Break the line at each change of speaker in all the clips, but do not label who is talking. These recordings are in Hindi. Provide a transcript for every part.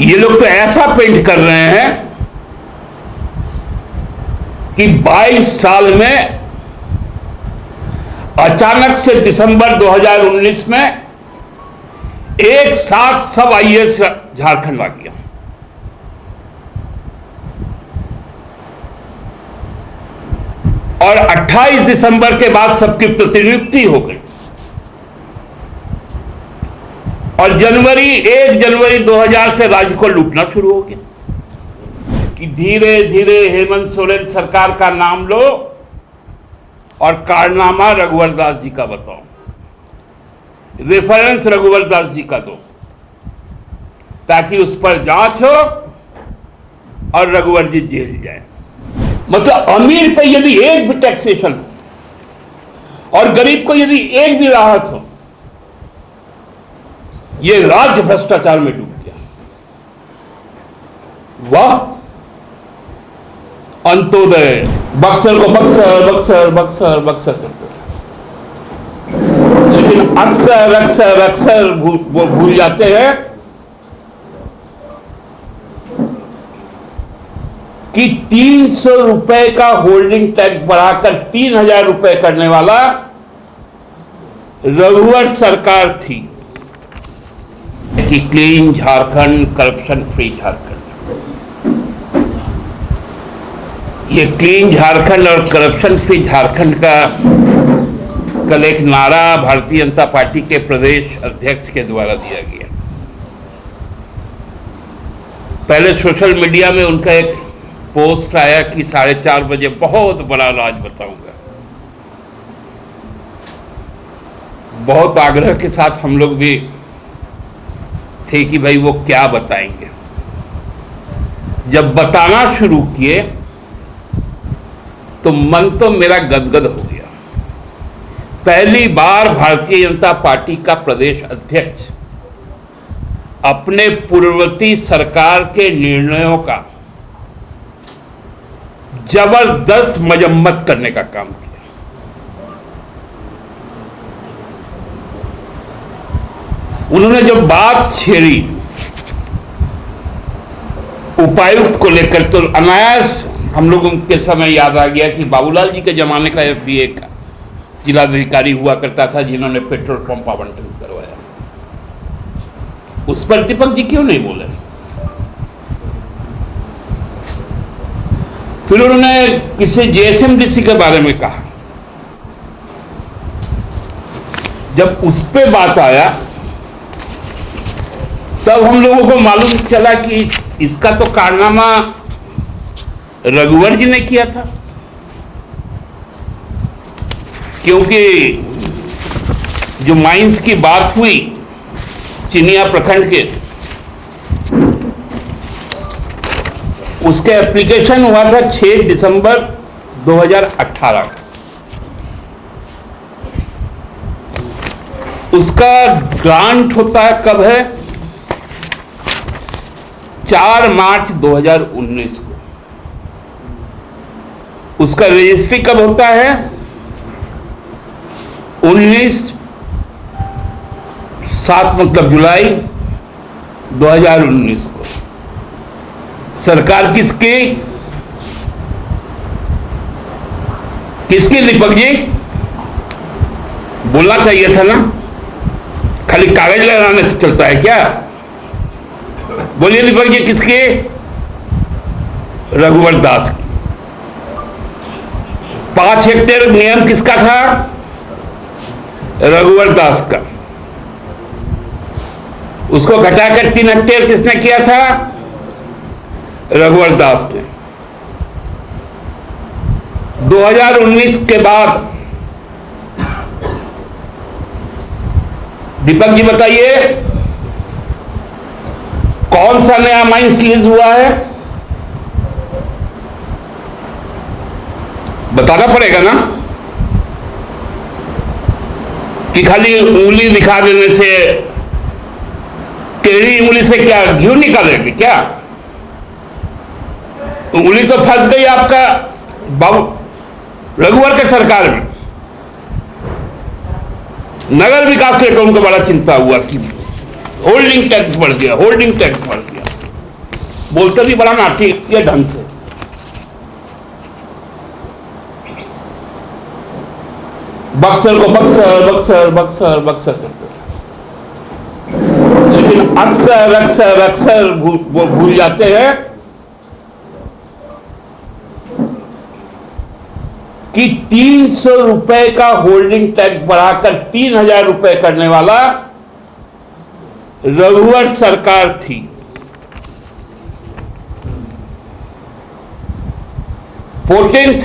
ये लोग तो ऐसा पेंट कर रहे हैं कि 22 साल में अचानक से दिसंबर 2019 में एक साथ सब आईएएस झारखंड आ गया। और 28 दिसंबर के बाद सबकी प्रतिनियुक्ति हो गई और 1 जनवरी 2000 से राज्य को लूटना शुरू हो गया कि धीरे धीरे हेमंत सोरेन सरकार का नाम लो और कारनामा रघुवर दास जी का बताओ, रेफरेंस रघुवर दास जी का दो ताकि उस पर जांच हो और रघुवर जी जेल जाए। मतलब अमीर पे यदि एक भी टैक्सेशन हो और गरीब को यदि एक भी राहत हो, ये राज्य भ्रष्टाचार में डूब गया। वाह, अंत्योदय बक्सर को बक्सर बक्सर बक्सर बक्सर करते थे, लेकिन अक्सर अक्सर अक्सर भूल जाते हैं कि 300 रुपए का होल्डिंग टैक्स बढ़ाकर 3000 रुपए करने वाला रघुवर सरकार थी कि clean Jharkhand, corruption free Jharkhand. ये क्लीन झारखंड और करप्शन फ्री झारखंड का कल एक नारा भारतीय जनता पार्टी के प्रदेश अध्यक्ष के द्वारा दिया गया। पहले सोशल मीडिया में उनका एक पोस्ट आया कि 4:30 बजे बहुत बड़ा राज बताऊंगा। बहुत आग्रह के साथ हम लोग भी थे कि भाई वो क्या बताएंगे। जब बताना शुरू किए तो मन तो मेरा गदगद हो गया। पहली बार भारतीय जनता पार्टी का प्रदेश अध्यक्ष अपने पूर्ववर्ती सरकार के निर्णयों का जबरदस्त मजम्मत करने का काम किया। उन्होंने जब बात छेड़ी उपायुक्त को लेकर तो अनायास हम लोगों के समय याद आ गया कि बाबूलाल जी के जमाने का भी एक जिलाधिकारी हुआ करता था जिन्होंने पेट्रोल पंप आवंटन करवाया। उस पर दीपक जी क्यों नहीं बोले? फिर उन्होंने किसी जेएसएमडीसी के बारे में कहा। जब उस पे बात आया तब हम लोगों को मालूम चला कि इसका तो कारनामा रघुवर जी ने किया था, क्योंकि जो माइंस की बात हुई चिनिया प्रखंड के, उसके एप्लीकेशन हुआ था 6 दिसंबर 2018। उसका ग्रांट होता है कब है? 4 मार्च 2019 को। उसका रजिस्ट्री कब होता है? 19/7 मतलब जुलाई 2019 को। सरकार किसकी दीपक जी? बोलना चाहिए था ना, खाली कागज लगाने से चलता है क्या? बोलिए दीपक जी, किसकी? रघुवर दास की। 5 हेक्टेयर नियम किसका था? रघुवर दास का। उसको घटाकर 3 हेक्टेयर किसने किया था? रघुवर दास ने। 2019 के बाद दीपक जी बताइए कौन सा नया माइन सीज हुआ है? बताना पड़ेगा ना कि खाली उंगली दिखा देने से, टेढ़ी उंगली से क्या घी निकालेगी क्या? उंगली तो फंस गई आपका बाबू रघुवर के सरकार में। नगर विकास लेकर उनको बड़ा चिंता हुआ कि होल्डिंग टैक्स बढ़ गया, होल्डिंग टैक्स बढ़ गया। बोलते भी बड़ा नाटकीय ढंग से। बक्सर को बक्सर बक्सर बक्सर बक्सर करते थे, लेकिन अक्सर अक्सर अक्सर भूल जाते हैं कि 300 रुपए का होल्डिंग टैक्स बढ़ाकर 3000 रुपए करने वाला रघुवर सरकार थी। फोर्टीन्थ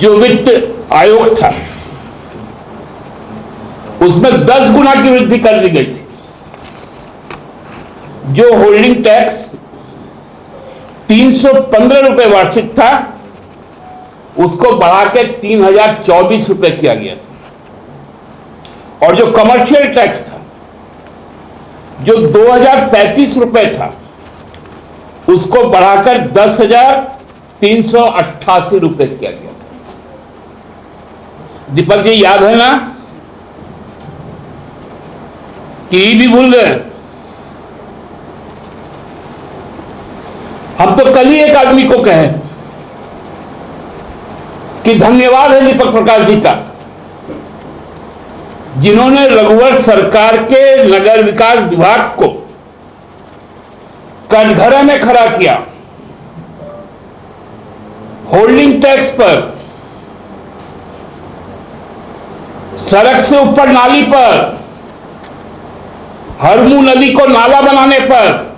जो वित्त आयोग था उसमें 10 गुना की वृद्धि कर दी गई थी। जो होल्डिंग टैक्स 315 रुपए वार्षिक था उसको बढ़ा के 3024 रुपए किया गया था। और जो कमर्शियल टैक्स था जो 2035 रुपए था उसको बढ़ाकर 10,388 रुपए किया गया था। दीपक जी याद है ना कि भी भूल गए? हम तो कल ही एक आदमी को कहे कि धन्यवाद है दीपक प्रकाश जी का, जिन्होंने रघुवर सरकार के नगर विकास विभाग को कटघरे में खड़ा किया। होल्डिंग टैक्स पर, सड़क से ऊपर नाली पर, हरमू नदी को नाला बनाने पर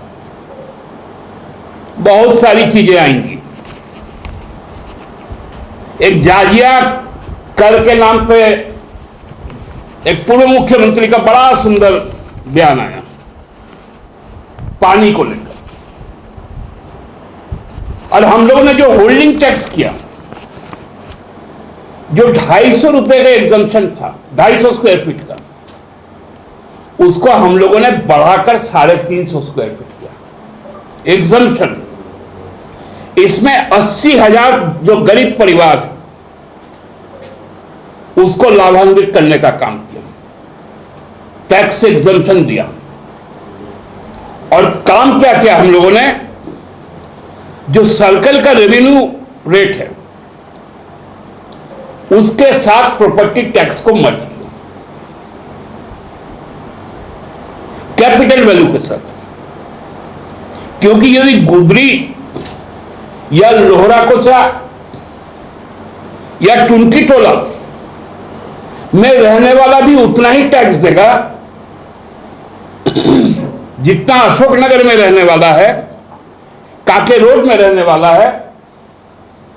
बहुत सारी चीजें आएंगी। एक जाजिया कर के नाम पे एक पूर्व मुख्यमंत्री का बड़ा सुंदर बयान आया पानी को लेकर, और हम लोगों ने जो होल्डिंग टैक्स किया, जो 250 रुपए का एग्जम्पशन था 250 स्क्वायर फीट का, उसको हम लोगों ने बढ़ाकर 350 स्क्वायर फीट किया एग्जम्पशन। इसमें 80,000 जो गरीब परिवार है उसको लाभान्वित करने का काम किया, टैक्स एग्जम्पशन दिया। और काम क्या किया हम लोगों ने, जो सर्कल का रेवेन्यू रेट है उसके साथ प्रॉपर्टी टैक्स को मर्ज किया, कैपिटल वैल्यू के साथ। क्योंकि यदि गुदरी या लोहरा कोचा या टुंटी टोला में रहने वाला भी उतना ही टैक्स देगा जितना अशोकनगर में रहने वाला है, काके रोड में रहने वाला है,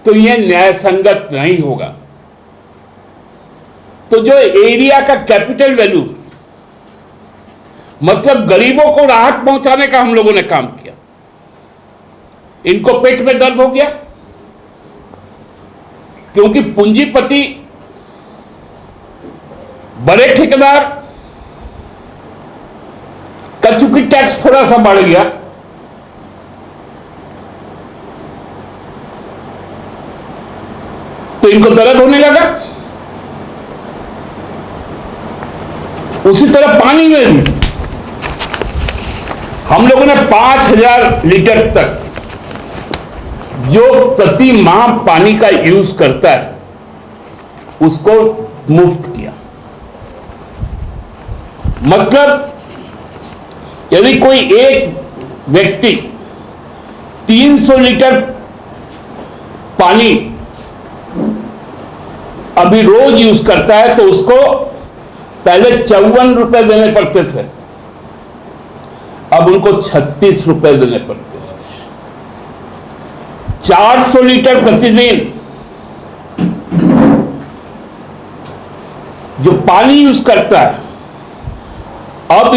तो यह न्याय संगत नहीं होगा। तो जो एरिया का कैपिटल वैल्यू, मतलब गरीबों को राहत पहुंचाने का हम लोगों ने काम किया। इनको पेट में दर्द हो गया क्योंकि पूंजीपति, बड़े ठेकेदार का चूंकि टैक्स थोड़ा सा बढ़ गया, तो इनको दर्द होने लगा। उसी तरह पानी में भी हम लोगों ने 5,000 लीटर तक जो प्रति माह पानी का यूज करता है उसको मुफ्त किया। मतलब यदि कोई एक व्यक्ति 300 लीटर पानी अभी रोज यूज करता है तो उसको पहले 54 रुपए देने पड़ते थे, अब उनको 36 रुपए देने पड़ते हैं। 400 लीटर प्रतिदिन जो पानी यूज करता है, अब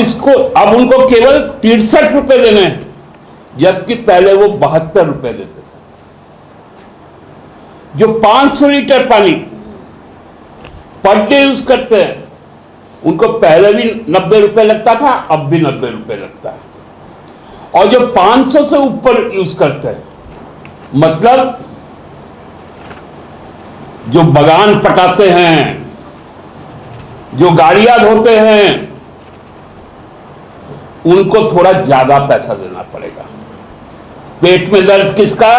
उनको केवल 63 रुपए देने हैं, जबकि पहले वो 72 रुपए देते थे। जो 500 लीटर पानी पर डे यूज करते हैं उनको पहले भी 90 रुपए लगता था, अब भी 90 रुपए लगता है। और जो 500 से ऊपर यूज करते हैं, मतलब जो बगान पटाते हैं, जो गाड़ियां धोते हैं, उनको थोड़ा ज्यादा पैसा देना पड़ेगा। पेट में दर्द किसका?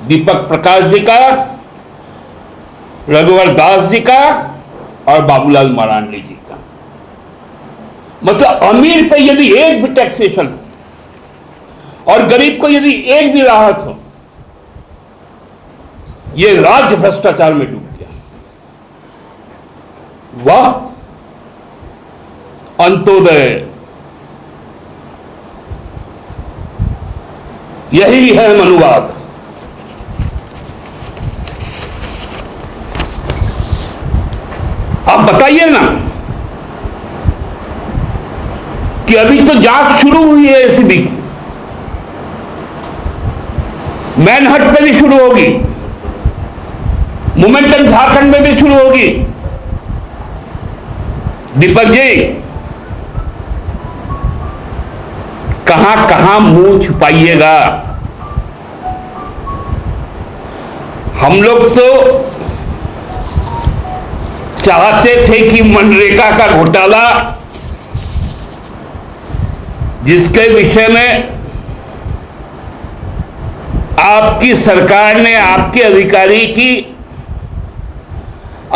दीपक प्रकाश जी का, रघुवर दास जी का और बाबूलाल मरांडी जी का। मतलब अमीर पे यदि एक भी टैक्सेशन हो और गरीब को यदि एक भी राहत हो, ये राज्य भ्रष्टाचार में डूब गया। वाह अंत्योदय, यही है मनुवाद। आप बताइए ना कि अभी तो जांच शुरू हुई है एसीबी की, मैनहट पे भी शुरू होगी, मोमेंटम झारखंड में भी शुरू होगी। दीपक जी कहां कहां मुंह छुपाइएगा? हम लोग तो चाहते थे कि मनरेगा का घोटाला, जिसके विषय में आपकी सरकार ने आपके अधिकारी की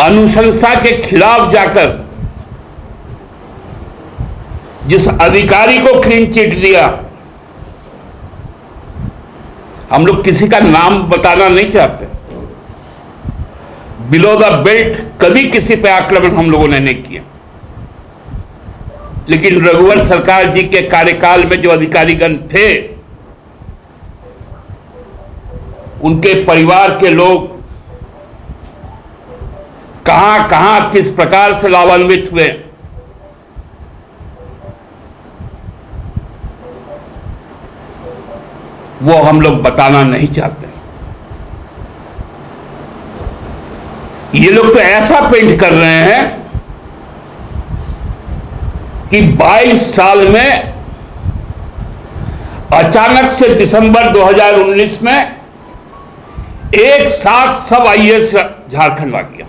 अनुशंसा के खिलाफ जाकर जिस अधिकारी को क्लीन चिट दिया, हम लोग किसी का नाम बताना नहीं चाहते, बिलो द बेल्ट कभी किसी पे आक्रमण हम लोगों ने नहीं किया, लेकिन रघुवर सरकार जी के कार्यकाल में जो अधिकारीगण थे, उनके परिवार के लोग कहां कहां किस प्रकार से लाभान्वित हुए, वो हम लोग बताना नहीं चाहते। ये लोग तो ऐसा पेंट कर रहे हैं कि 22 साल में अचानक से दिसंबर 2019 में एक साथ सब आईएएस झारखंड आ गया।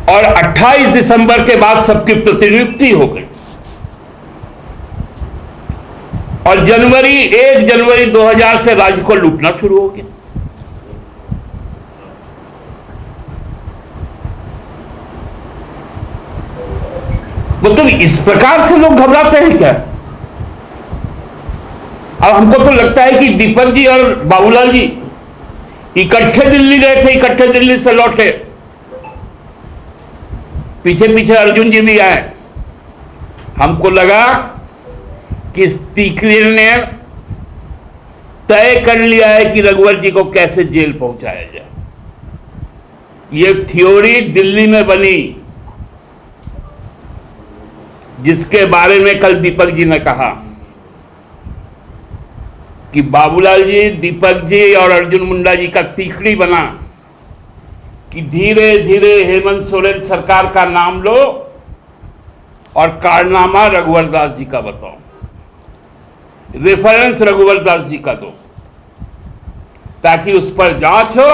और 28 दिसंबर के बाद सबकी प्रतिनियुक्ति हो गई और 1 जनवरी 2000 से राज्य को लूटना शुरू हो गया। मतलब इस प्रकार से लोग घबराते हैं क्या? अब हमको तो लगता है कि दीपक जी और बाबूलाल जी इकट्ठे दिल्ली गए थे, इकट्ठे दिल्ली से लौटे, पीछे पीछे अर्जुन जी भी आए। हमको लगा कि तीखरी ने तय कर लिया है कि रघुवर जी को कैसे जेल पहुंचाया जाए। ये थ्योरी दिल्ली में बनी, जिसके बारे में कल दीपक जी ने कहा कि बाबूलाल जी, दीपक जी और अर्जुन मुंडा जी का तीखड़ी बना कि धीरे धीरे हेमंत सोरेन सरकार का नाम लो और कारनामा रघुवर दास जी का बताओ, रेफरेंस रघुवर दास जी का दो, ताकि उस पर जांच हो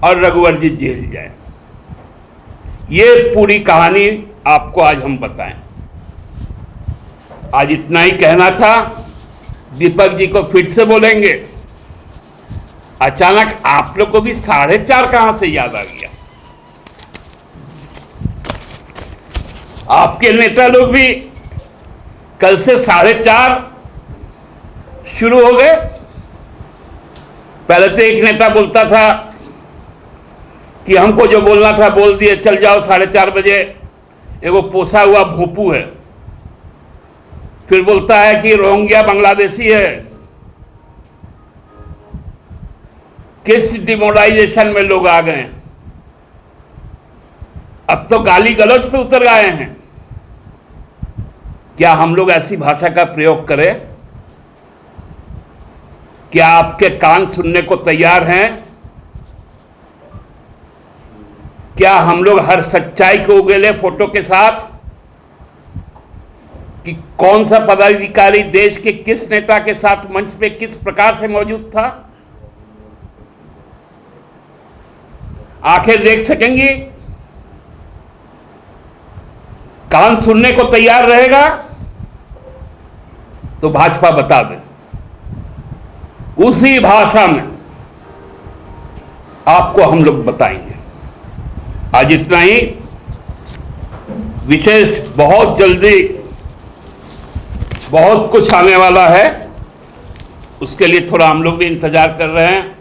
और रघुवर जी जेल जाए। ये पूरी कहानी आपको आज हम बताएं। आज इतना ही कहना था। दीपक जी को फिर से बोलेंगे। अचानक आप लोग को भी 4:30 कहां से याद आ गया? आपके नेता लोग भी कल से 4:30 शुरू हो गए। पहले तो एक नेता बोलता था कि हमको जो बोलना था बोल दिए, चल जाओ 4:30 बजे, एगो पोसा हुआ भोंपू है। फिर बोलता है कि रोहिंग्या बांग्लादेशी है। किस डिमोरलाइजेशन में लोग आ गए हैं? अब तो गाली गलौज पे उतर आए हैं। क्या हम लोग ऐसी भाषा का प्रयोग करें? क्या आपके कान सुनने को तैयार हैं? क्या हम लोग हर सच्चाई को उगेले फोटो के साथ कि कौन सा पदाधिकारी देश के किस नेता के साथ मंच पे किस प्रकार से मौजूद था? आंखें देख सकेंगी कान सुनने को तैयार रहेगा तो भाजपा बता दे, उसी भाषा में आपको हम लोग बताएंगे। आज इतना ही। विशेष बहुत जल्दी बहुत कुछ आने वाला है, उसके लिए थोड़ा हम लोग भी इंतजार कर रहे हैं।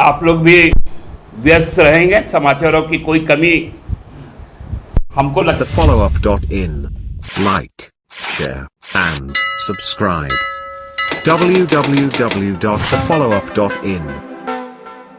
आप लोग भी व्यस्त रहेंगे, समाचारों की कोई कमी हमको लगता।
TheFollowUp.in. Like, share, and subscribe. www.thefollowup.in